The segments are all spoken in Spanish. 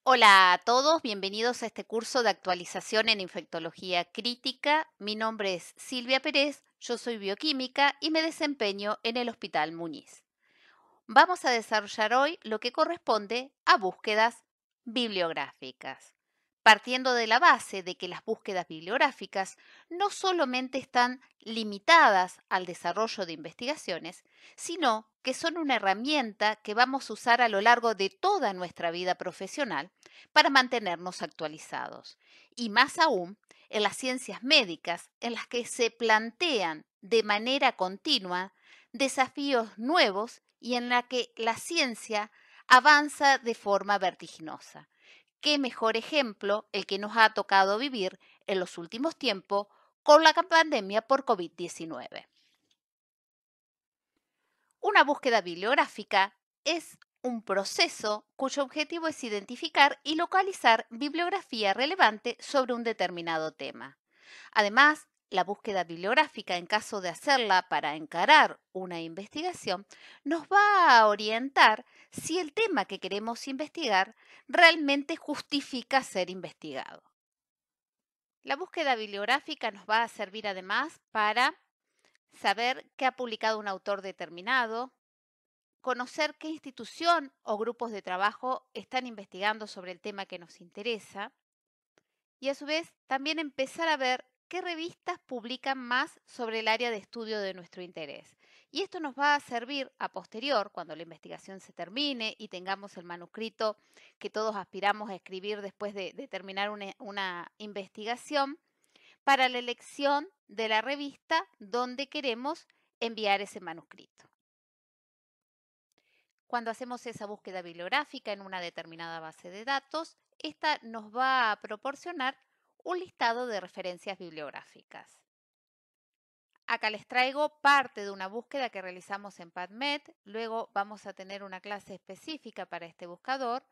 Hola a todos, bienvenidos a este curso de actualización en infectología crítica. Mi nombre es Silvia Pérez, yo soy bioquímica y me desempeño en el Hospital Muñiz. Vamos a desarrollar hoy lo que corresponde a búsquedas bibliográficas, partiendo de la base de que las búsquedas bibliográficas no solamente están limitadas al desarrollo de investigaciones, sino que son una herramienta que vamos a usar a lo largo de toda nuestra vida profesional para mantenernos actualizados. Y más aún en las ciencias médicas, en las que se plantean de manera continua desafíos nuevos y en la que la ciencia avanza de forma vertiginosa. Qué mejor ejemplo el que nos ha tocado vivir en los últimos tiempos con la pandemia por COVID-19. Una búsqueda bibliográfica es un proceso cuyo objetivo es identificar y localizar bibliografía relevante sobre un determinado tema. Además, la búsqueda bibliográfica, en caso de hacerla para encarar una investigación, nos va a orientar si el tema que queremos investigar realmente justifica ser investigado. La búsqueda bibliográfica nos va a servir además para saber qué ha publicado un autor determinado, conocer qué institución o grupos de trabajo están investigando sobre el tema que nos interesa y a su vez también empezar a ver qué revistas publican más sobre el área de estudio de nuestro interés. Y esto nos va a servir a posterior, cuando la investigación se termine y tengamos el manuscrito que todos aspiramos a escribir después de terminar una investigación, para la elección de la revista donde queremos enviar ese manuscrito. Cuando hacemos esa búsqueda bibliográfica en una determinada base de datos, esta nos va a proporcionar un listado de referencias bibliográficas. Acá les traigo parte de una búsqueda que realizamos en PubMed, luego vamos a tener una clase específica para este buscador.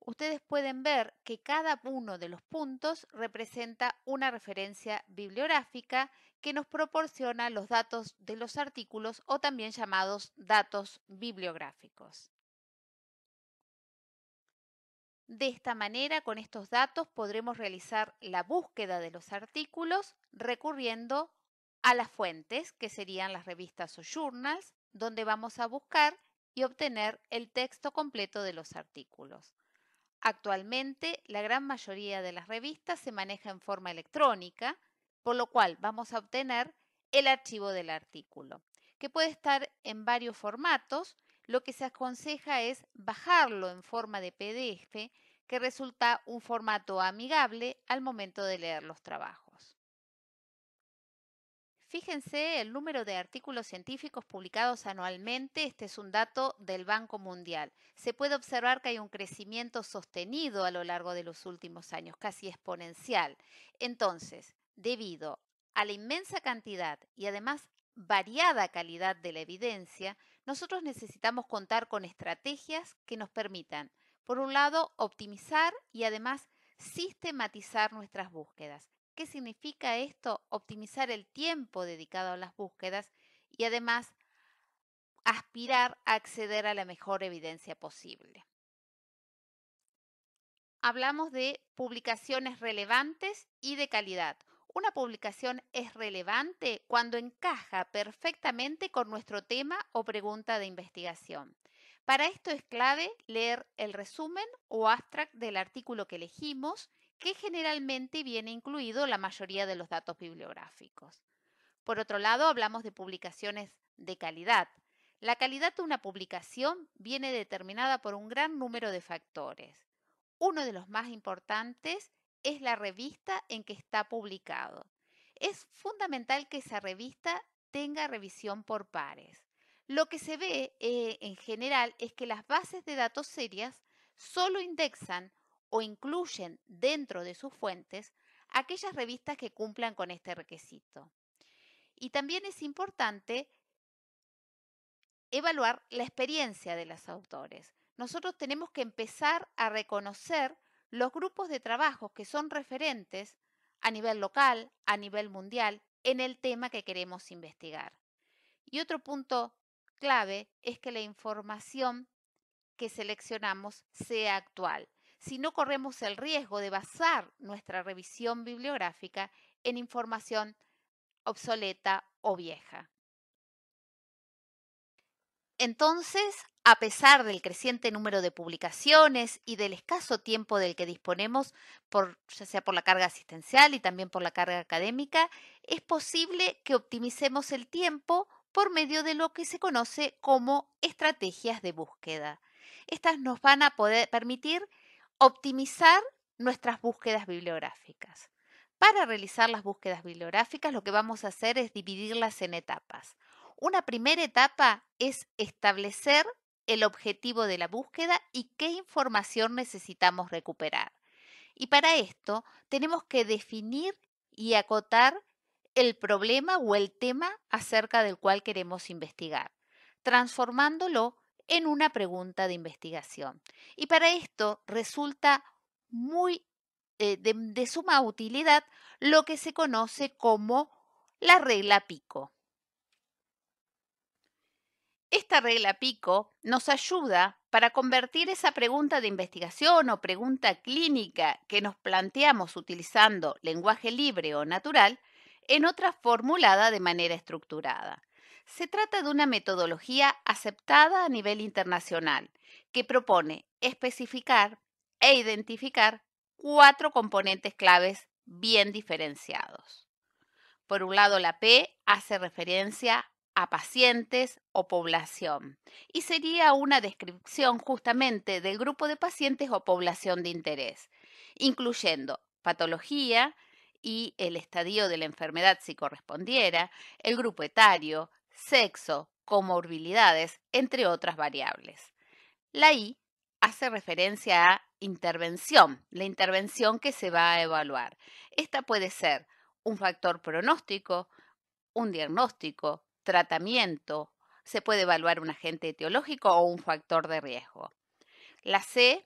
Ustedes pueden ver que cada uno de los puntos representa una referencia bibliográfica que nos proporciona los datos de los artículos o también llamados datos bibliográficos. De esta manera, con estos datos podremos realizar la búsqueda de los artículos recurriendo a las fuentes, que serían las revistas o journals, donde vamos a buscar y obtener el texto completo de los artículos. Actualmente, la gran mayoría de las revistas se maneja en forma electrónica, por lo cual vamos a obtener el archivo del artículo, que puede estar en varios formatos. Lo que se aconseja es bajarlo en forma de PDF, que resulta un formato amigable al momento de leer los trabajos. Fíjense el número de artículos científicos publicados anualmente. Este es un dato del Banco Mundial. Se puede observar que hay un crecimiento sostenido a lo largo de los últimos años, casi exponencial. Entonces, debido a la inmensa cantidad y además variada calidad de la evidencia, nosotros necesitamos contar con estrategias que nos permitan, por un lado, optimizar y además sistematizar nuestras búsquedas. ¿Qué significa esto? Optimizar el tiempo dedicado a las búsquedas y además aspirar a acceder a la mejor evidencia posible. Hablamos de publicaciones relevantes y de calidad. Una publicación es relevante cuando encaja perfectamente con nuestro tema o pregunta de investigación. Para esto es clave leer el resumen o abstract del artículo que elegimos, que generalmente viene incluido la mayoría de los datos bibliográficos. Por otro lado, hablamos de publicaciones de calidad. La calidad de una publicación viene determinada por un gran número de factores. Uno de los más importantes es la revista en que está publicado. Es fundamental que esa revista tenga revisión por pares. Lo que se ve en general es que las bases de datos serias solo indexan o incluyen dentro de sus fuentes aquellas revistas que cumplan con este requisito. Y también es importante evaluar la experiencia de los autores. Nosotros tenemos que empezar a reconocer los grupos de trabajo que son referentes a nivel local, a nivel mundial, en el tema que queremos investigar. Y otro punto clave es que la información que seleccionamos sea actual. si no corremos el riesgo de basar nuestra revisión bibliográfica en información obsoleta o vieja. Entonces, a pesar del creciente número de publicaciones y del escaso tiempo del que disponemos, ya sea por la carga asistencial y también por la carga académica, es posible que optimicemos el tiempo por medio de lo que se conoce como estrategias de búsqueda. Estas nos van a poder permitir optimizar nuestras búsquedas bibliográficas. Para realizar las búsquedas bibliográficas, lo que vamos a hacer es dividirlas en etapas. Una primera etapa es establecer el objetivo de la búsqueda y qué información necesitamos recuperar. Y para esto tenemos que definir y acotar el problema o el tema acerca del cual queremos investigar, transformándolo en una pregunta de investigación. Y para esto resulta muy de suma utilidad lo que se conoce como la regla Pico. Esta regla Pico nos ayuda para convertir esa pregunta de investigación o pregunta clínica que nos planteamos utilizando lenguaje libre o natural en otra formulada de manera estructurada. Se trata de una metodología aceptada a nivel internacional que propone especificar e identificar 4 componentes claves bien diferenciados. Por un lado, la P hace referencia a pacientes o población y sería una descripción justamente del grupo de pacientes o población de interés, incluyendo patología y el estadio de la enfermedad si correspondiera, el grupo etario, sexo, comorbilidades, entre otras variables. La I hace referencia a intervención, la intervención que se va a evaluar. Esta puede ser un factor pronóstico, un diagnóstico, tratamiento, se puede evaluar un agente etiológico o un factor de riesgo. La C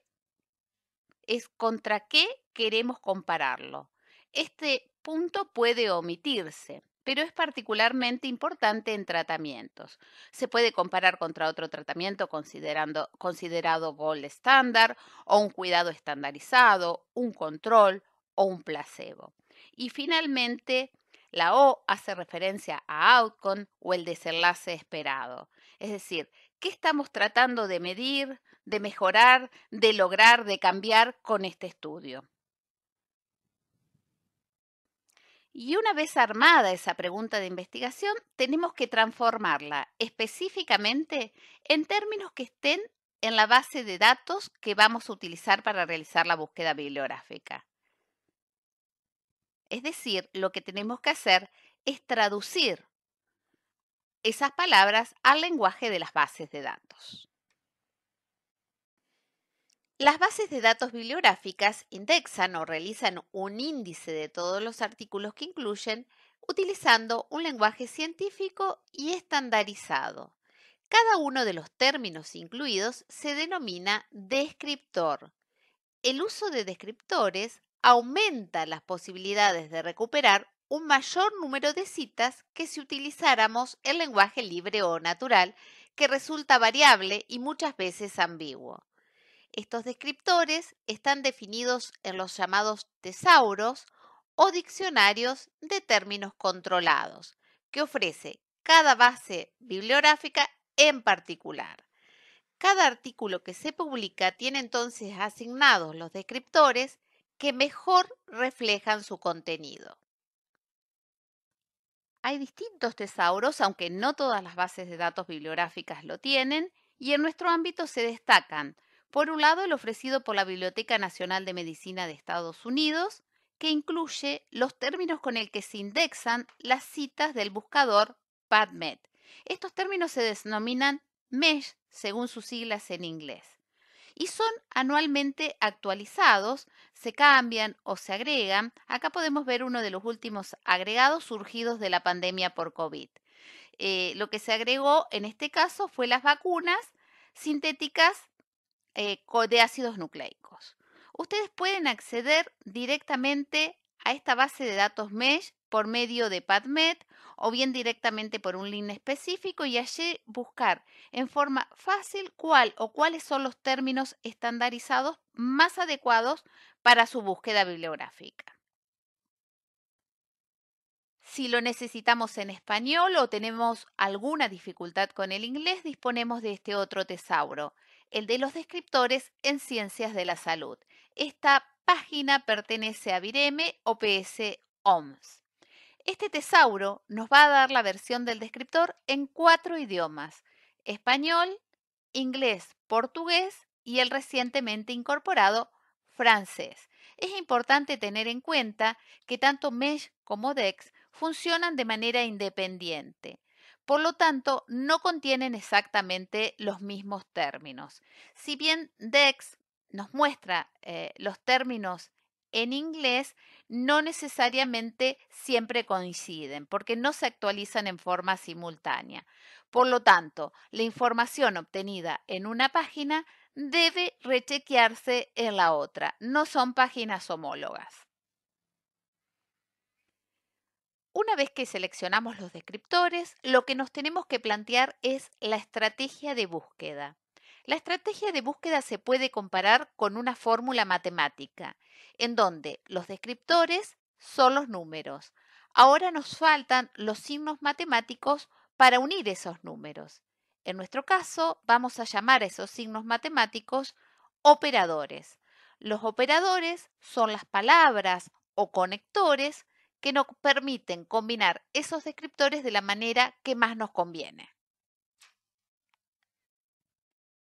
es contra qué queremos compararlo. Este punto puede omitirse, pero es particularmente importante en tratamientos. Se puede comparar contra otro tratamiento considerado gold estándar o un cuidado estandarizado, un control o un placebo. Y finalmente, la O hace referencia a outcome o el desenlace esperado. Es decir, ¿qué estamos tratando de medir, de mejorar, de lograr, de cambiar con este estudio? Y una vez armada esa pregunta de investigación, tenemos que transformarla específicamente en términos que estén en la base de datos que vamos a utilizar para realizar la búsqueda bibliográfica. Es decir, lo que tenemos que hacer es traducir esas palabras al lenguaje de las bases de datos. Las bases de datos bibliográficas indexan o realizan un índice de todos los artículos que incluyen utilizando un lenguaje científico y estandarizado. Cada uno de los términos incluidos se denomina descriptor. El uso de descriptores aumenta las posibilidades de recuperar un mayor número de citas que si utilizáramos el lenguaje libre o natural, que resulta variable y muchas veces ambiguo. Estos descriptores están definidos en los llamados tesauros o diccionarios de términos controlados, que ofrece cada base bibliográfica en particular. Cada artículo que se publica tiene entonces asignados los descriptores que mejor reflejan su contenido. Hay distintos tesauros, aunque no todas las bases de datos bibliográficas lo tienen, y en nuestro ámbito se destacan, por un lado, el ofrecido por la Biblioteca Nacional de Medicina de Estados Unidos, que incluye los términos con el que se indexan las citas del buscador PubMed. Estos términos se denominan MESH según sus siglas en inglés y son anualmente actualizados, se cambian o se agregan. Acá podemos ver uno de los últimos agregados surgidos de la pandemia por COVID. Lo que se agregó en este caso fue las vacunas sintéticas de ácidos nucleicos. Ustedes pueden acceder directamente a esta base de datos MESH por medio de PubMed o bien directamente por un link específico y allí buscar en forma fácil cuál o cuáles son los términos estandarizados más adecuados para su búsqueda bibliográfica. Si lo necesitamos en español o tenemos alguna dificultad con el inglés, disponemos de este otro tesauro, el de los descriptores en ciencias de la salud. Esta página pertenece a Vireme o PS OMS. Este tesauro nos va a dar la versión del descriptor en 4 idiomas: español, inglés, portugués y el recientemente incorporado francés. Es importante tener en cuenta que tanto Mesh como Dex funcionan de manera independiente. Por lo tanto, no contienen exactamente los mismos términos. Si bien Dex nos muestra los términos en inglés, no necesariamente siempre coinciden, porque no se actualizan en forma simultánea. Por lo tanto, la información obtenida en una página debe rechequearse en la otra. No son páginas homólogas. Una vez que seleccionamos los descriptores, lo que nos tenemos que plantear es la estrategia de búsqueda. La estrategia de búsqueda se puede comparar con una fórmula matemática, en donde los descriptores son los números. Ahora nos faltan los signos matemáticos para unir esos números. En nuestro caso, vamos a llamar a esos signos matemáticos operadores. Los operadores son las palabras o conectores que nos permiten combinar esos descriptores de la manera que más nos conviene.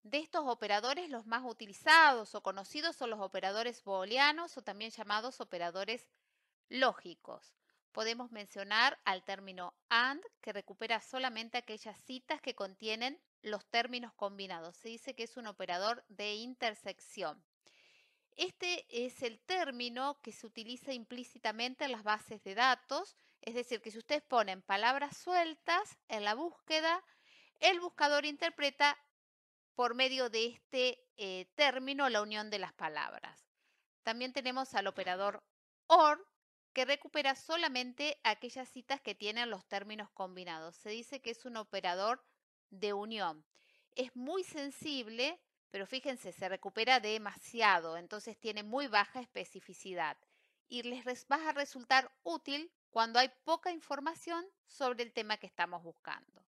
De estos operadores, los más utilizados o conocidos son los operadores booleanos o también llamados operadores lógicos. Podemos mencionar al término AND, que recupera solamente aquellas citas que contienen los términos combinados. Se dice que es un operador de intersección. Este es el término que se utiliza implícitamente en las bases de datos, es decir, que si ustedes ponen palabras sueltas en la búsqueda, el buscador interpreta por medio de este término la unión de las palabras. También tenemos al operador OR, que recupera solamente aquellas citas que tienen los términos combinados. Se dice que es un operador de unión. Es muy sensible, pero fíjense, se recupera demasiado, entonces tiene muy baja especificidad y les va a resultar útil cuando hay poca información sobre el tema que estamos buscando.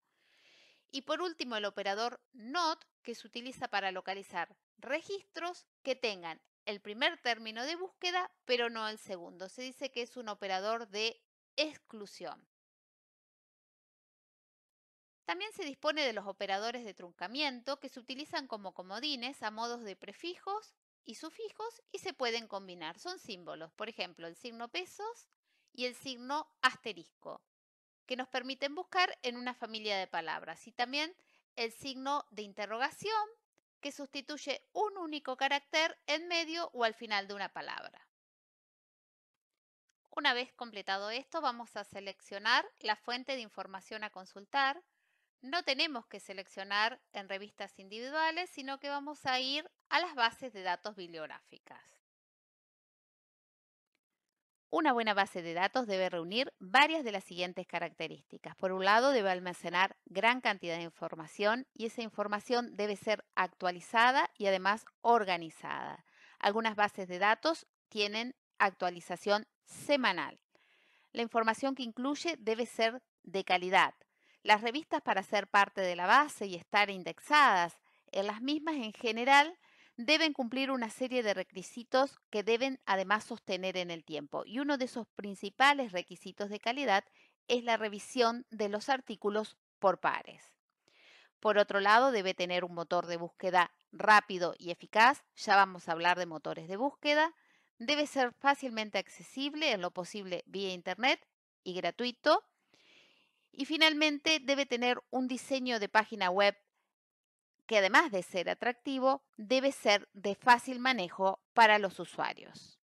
Y por último, el operador NOT, que se utiliza para localizar registros que tengan el primer término de búsqueda, pero no el segundo. Se dice que es un operador de exclusión. También se dispone de los operadores de truncamiento, que se utilizan como comodines a modos de prefijos y sufijos y se pueden combinar. Son símbolos, por ejemplo, el signo pesos y el signo asterisco, que nos permiten buscar en una familia de palabras. Y también el signo de interrogación, que sustituye un único carácter en medio o al final de una palabra. Una vez completado esto, vamos a seleccionar la fuente de información a consultar. No tenemos que seleccionar en revistas individuales, sino que vamos a ir a las bases de datos bibliográficas. Una buena base de datos debe reunir varias de las siguientes características. Por un lado, debe almacenar gran cantidad de información y esa información debe ser actualizada y además organizada. Algunas bases de datos tienen actualización semanal. La información que incluye debe ser de calidad. Las revistas, para ser parte de la base y estar indexadas en las mismas en general, deben cumplir una serie de requisitos que deben además sostener en el tiempo. Y uno de esos principales requisitos de calidad es la revisión de los artículos por pares. Por otro lado, debe tener un motor de búsqueda rápido y eficaz. Ya vamos a hablar de motores de búsqueda. Debe ser fácilmente accesible, en lo posible vía internet y gratuito. Y finalmente, debe tener un diseño de página web que, además de ser atractivo, debe ser de fácil manejo para los usuarios.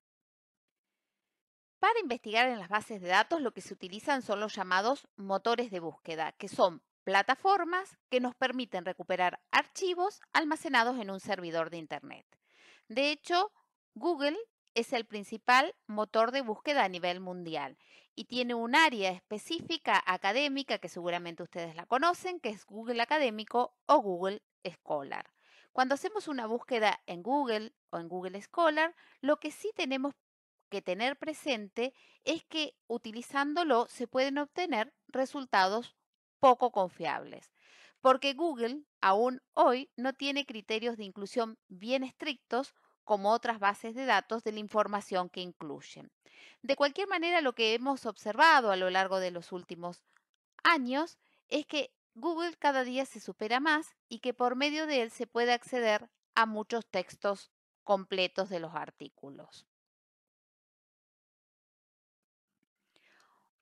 Para investigar en las bases de datos, lo que se utilizan son los llamados motores de búsqueda, que son plataformas que nos permiten recuperar archivos almacenados en un servidor de Internet. De hecho, Google es el principal motor de búsqueda a nivel mundial y tiene un área específica académica que seguramente ustedes la conocen, que es Google Académico o Google Scholar. Cuando hacemos una búsqueda en Google o en Google Scholar, lo que sí tenemos que tener presente es que utilizándolo se pueden obtener resultados poco confiables, porque Google aún hoy no tiene criterios de inclusión bien estrictos como otras bases de datos de la información que incluyen. De cualquier manera, lo que hemos observado a lo largo de los últimos años es que Google cada día se supera más y que por medio de él se puede acceder a muchos textos completos de los artículos.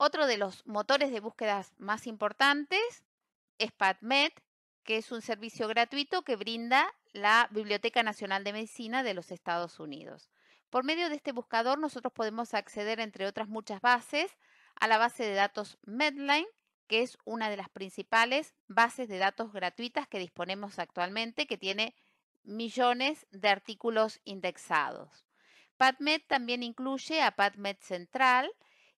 Otro de los motores de búsquedas más importantes es PubMed, que es un servicio gratuito que brinda la Biblioteca Nacional de Medicina de los Estados Unidos. Por medio de este buscador nosotros podemos acceder, entre otras muchas bases, a la base de datos Medline, que es una de las principales bases de datos gratuitas que disponemos actualmente, que tiene millones de artículos indexados. PubMed también incluye a PubMed Central,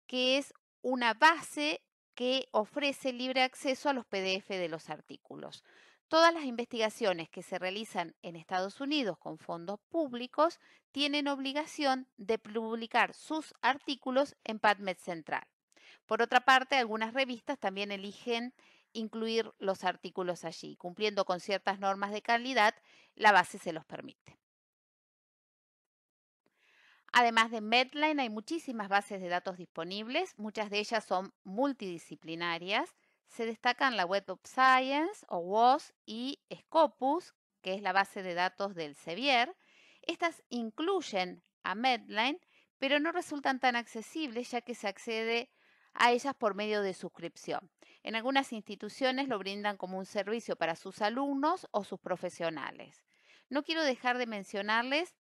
que es una base que ofrece libre acceso a los PDF de los artículos. Todas las investigaciones que se realizan en Estados Unidos con fondos públicos tienen obligación de publicar sus artículos en PubMed Central. Por otra parte, algunas revistas también eligen incluir los artículos allí. Cumpliendo con ciertas normas de calidad, la base se los permite. Además de Medline, hay muchísimas bases de datos disponibles, muchas de ellas son multidisciplinarias. Se destacan la Web of Science o WOS y Scopus, que es la base de datos del Sevier. Estas incluyen a Medline, pero no resultan tan accesibles ya que se accede a ellas por medio de suscripción. En algunas instituciones lo brindan como un servicio para sus alumnos o sus profesionales. No quiero dejar de mencionarles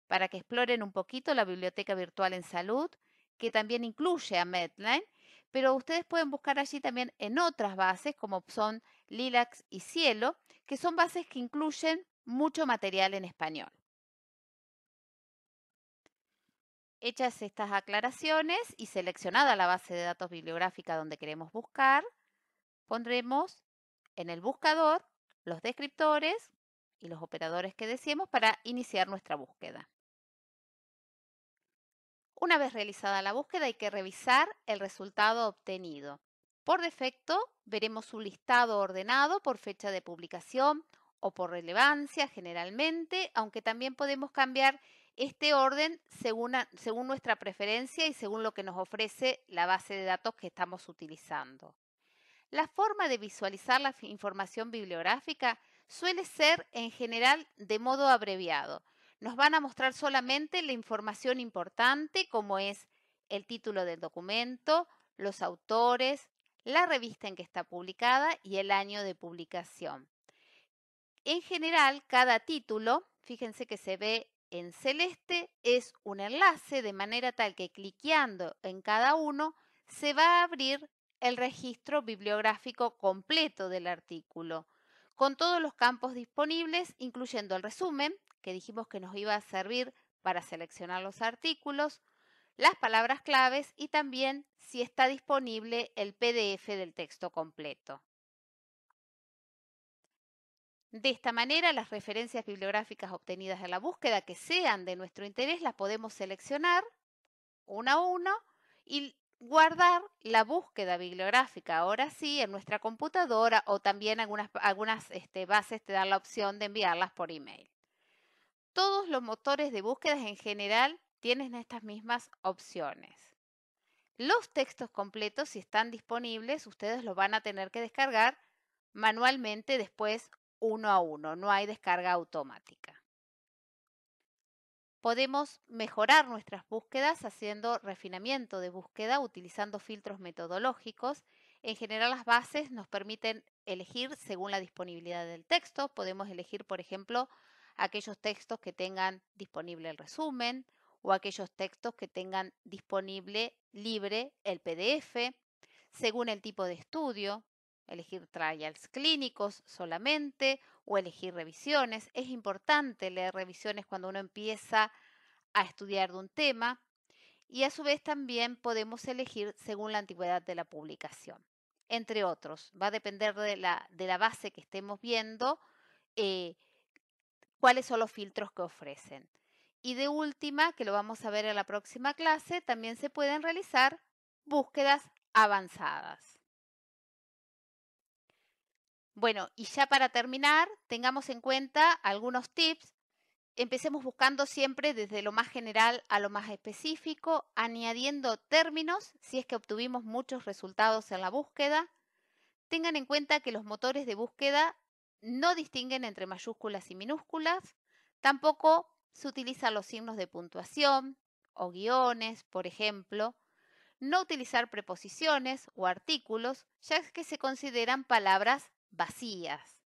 para que exploren un poquito la biblioteca virtual en salud, que también incluye a Medline, pero ustedes pueden buscar allí también en otras bases, como son Lilacs y Cielo, que son bases que incluyen mucho material en español. Hechas estas aclaraciones y seleccionada la base de datos bibliográfica donde queremos buscar, pondremos en el buscador los descriptores y los operadores que deseemos para iniciar nuestra búsqueda. Una vez realizada la búsqueda hay que revisar el resultado obtenido. Por defecto veremos un listado ordenado por fecha de publicación o por relevancia generalmente, aunque también podemos cambiar este orden según nuestra preferencia y según lo que nos ofrece la base de datos que estamos utilizando. La forma de visualizar la información bibliográfica suele ser en general de modo abreviado. Nos van a mostrar solamente la información importante como es el título del documento, los autores, la revista en que está publicada y el año de publicación. En general, cada título, fíjense que se ve en celeste, es un enlace de manera tal que cliqueando en cada uno se va a abrir el registro bibliográfico completo del artículo, con todos los campos disponibles, incluyendo el resumen, que dijimos que nos iba a servir para seleccionar los artículos, las palabras claves y también si está disponible el PDF del texto completo. De esta manera, las referencias bibliográficas obtenidas de la búsqueda que sean de nuestro interés las podemos seleccionar uno a uno y guardar la búsqueda bibliográfica ahora sí en nuestra computadora o también algunas bases te dan la opción de enviarlas por email. Todos los motores de búsquedas en general tienen estas mismas opciones. Los textos completos, si están disponibles, ustedes los van a tener que descargar manualmente después uno a uno, no hay descarga automática. Podemos mejorar nuestras búsquedas haciendo refinamiento de búsqueda utilizando filtros metodológicos. En general, las bases nos permiten elegir según la disponibilidad del texto. Podemos elegir, por ejemplo, aquellos textos que tengan disponible el resumen o aquellos textos que tengan disponible libre el PDF, según el tipo de estudio. Elegir trials clínicos solamente o elegir revisiones. Es importante leer revisiones cuando uno empieza a estudiar de un tema. y a su vez también podemos elegir según la antigüedad de la publicación, entre otros. Va a depender de la base que estemos viendo, eh, cuáles son los filtros que ofrecen. Y de última, que lo vamos a ver en la próxima clase, también se pueden realizar búsquedas avanzadas. Bueno, y ya para terminar, tengamos en cuenta algunos tips. Empecemos buscando siempre desde lo más general a lo más específico, añadiendo términos si es que obtuvimos muchos resultados en la búsqueda. Tengan en cuenta que los motores de búsqueda no distinguen entre mayúsculas y minúsculas. Tampoco se utilizan los signos de puntuación o guiones, por ejemplo. No utilizar preposiciones o artículos, ya que se consideran palabras vacías.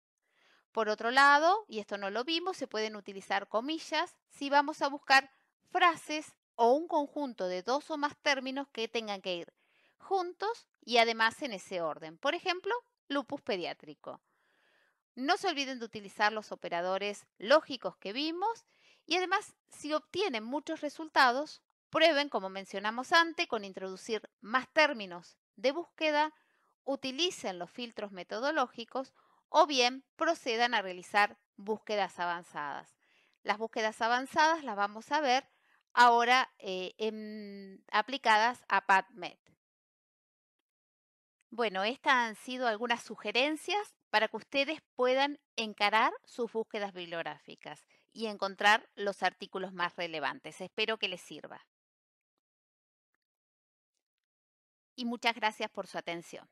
Por otro lado, y esto no lo vimos, se pueden utilizar comillas si vamos a buscar frases o un conjunto de dos o más términos que tengan que ir juntos y además en ese orden. Por ejemplo, lupus pediátrico. No se olviden de utilizar los operadores lógicos que vimos y además, si obtienen muchos resultados, prueben, como mencionamos antes, con introducir más términos de búsqueda, utilicen los filtros metodológicos o bien procedan a realizar búsquedas avanzadas. Las búsquedas avanzadas las vamos a ver ahora aplicadas a PubMed. Bueno, estas han sido algunas sugerencias para que ustedes puedan encarar sus búsquedas bibliográficas y encontrar los artículos más relevantes. Espero que les sirva. Y muchas gracias por su atención.